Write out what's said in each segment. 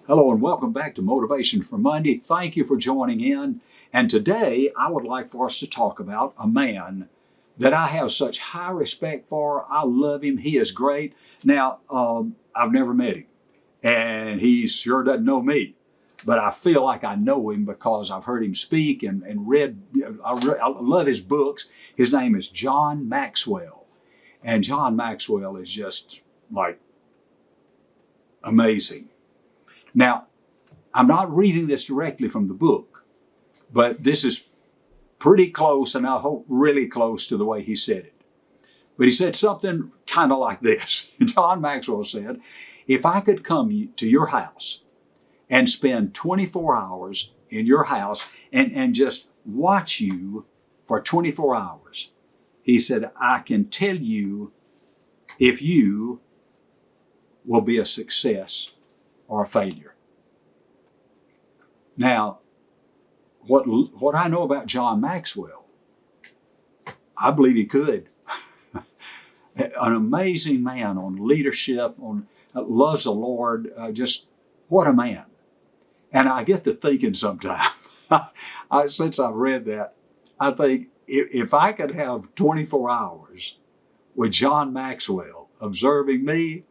Hello and welcome back to Motivation for Monday. Thank you for joining in. And today I would like for us to talk about a man that I have such high respect for. I love him. He is great. Now, I've never met him and he sure doesn't know me, but I feel like I know him because I've heard him speak and read. I love his books. His name is John Maxwell. And John Maxwell is just like amazing. Now, I'm not reading this directly from the book, but this is pretty close, and I hope really close to the way he said it. But he said something kind of like this. John Maxwell said, if I could come to your house and spend 24 hours in your house and just watch you for 24 hours, he said, I can tell you if you will be a success or a failure. Now, what I know about John Maxwell, I believe he could. An amazing man on leadership, loves the Lord, just what a man. And I get to thinking sometimes, since I've read that, I think if I could have 24 hours with John Maxwell observing me,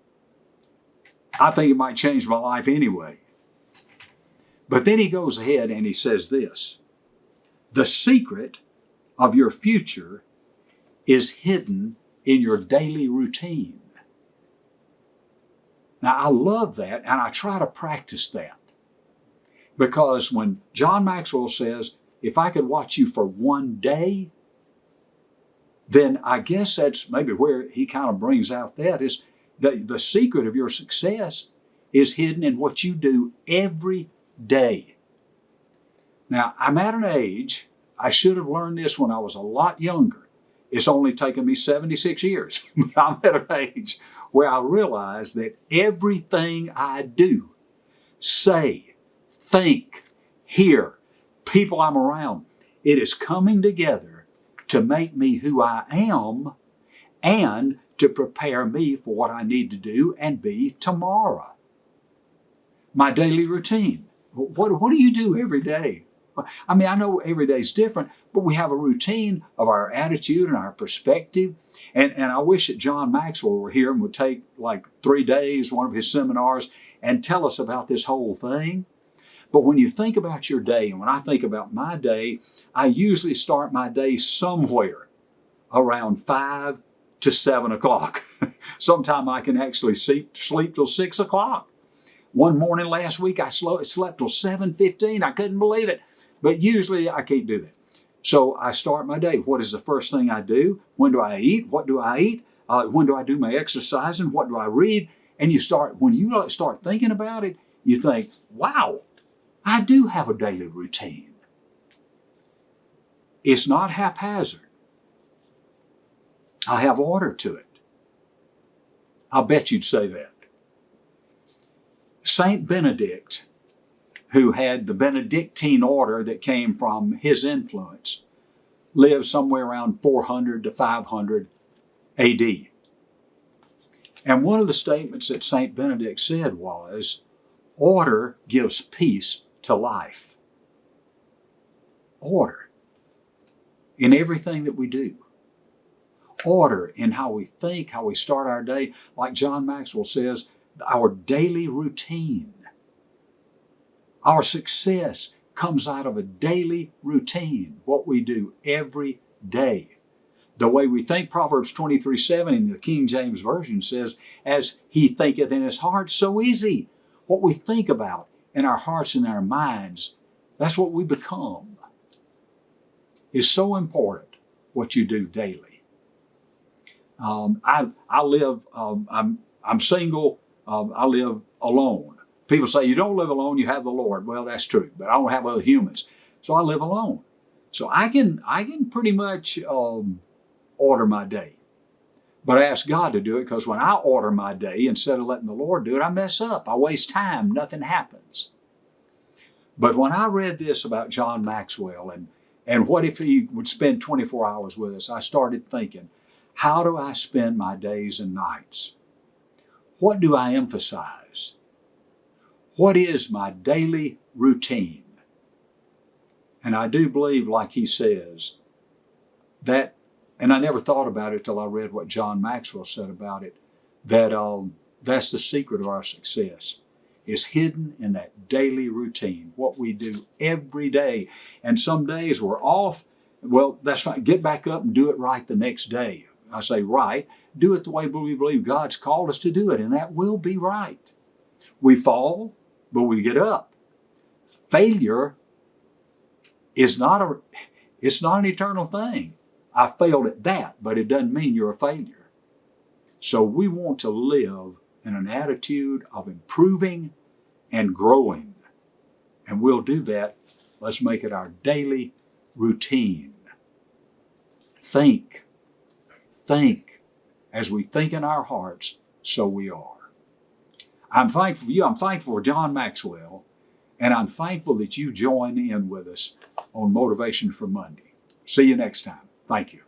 I think it might change my life anyway. But then he goes ahead and he says this, the secret of your future is hidden in your daily routine. Now, I love that, and I try to practice that. Because when John Maxwell says, if I could watch you for one day, then I guess that's maybe where he kind of brings out that is the secret of your success is hidden in what you do every day. Now, I'm at an age, I should have learned this when I was a lot younger. It's only taken me 76 years. But I'm at an age where I realize that everything I do, say, think, hear, people I'm around, it is coming together to make me who I am and to prepare me for what I need to do and be tomorrow. My daily routine. What do you do every day? I mean, I know every day is different, but we have a routine of our attitude and our perspective. And I wish that John Maxwell were here and would take like 3 days, one of his seminars, and tell us about this whole thing. But when you think about your day, and when I think about my day, I usually start my day somewhere around 5 to 7 o'clock. Sometime I can actually sleep till 6 o'clock. One morning last week, I slept till 7:15. I couldn't believe it. But usually I can't do that. So I start my day. What is the first thing I do? When do I eat? What do I eat? When do I do my exercising? What do I read? And when you start thinking about it, you think, wow, I do have a daily routine. It's not haphazard. I have order to it. I'll bet you'd say that. Saint Benedict, who had the Benedictine order that came from his influence, lived somewhere around 400 to 500 AD. And one of the statements that Saint Benedict said was, order gives peace to life. Order in everything that we do. Order in how we think, how we start our day. Like John Maxwell says, our daily routine. Our success comes out of a daily routine, what we do every day. The way we think, Proverbs 23:7 in the King James Version says, as he thinketh in his heart, so is he. What we think about in our hearts and our minds, that's what we become. It's so important what you do daily. I'm single. I live alone. People say, you don't live alone, you have the Lord. Well, that's true, but I don't have other humans. So I live alone. So I can pretty much order my day. But I ask God to do it because when I order my day, instead of letting the Lord do it, I mess up. I waste time. Nothing happens. But when I read this about John Maxwell and what if he would spend 24 hours with us, I started thinking, how do I spend my days and nights? What do I emphasize? What is my daily routine? And I do believe, like he says, that, and I never thought about it till I read what John Maxwell said about it, that that's the secret of our success. Is hidden in that daily routine, what we do every day. And some days we're off. Well, that's fine. Get back up and do it right the next day. I say right. Do it the way we believe God's called us to do it, and that will be right. We fall, but we get up. Failure is not it's not an eternal thing. I failed at that, but it doesn't mean you're a failure. So we want to live in an attitude of improving and growing. And we'll do that. Let's make it our daily routine. Think. As we think in our hearts, so we are. I'm thankful for you. I'm thankful for John Maxwell. And I'm thankful that you join in with us on Motivation for Monday. See you next time. Thank you.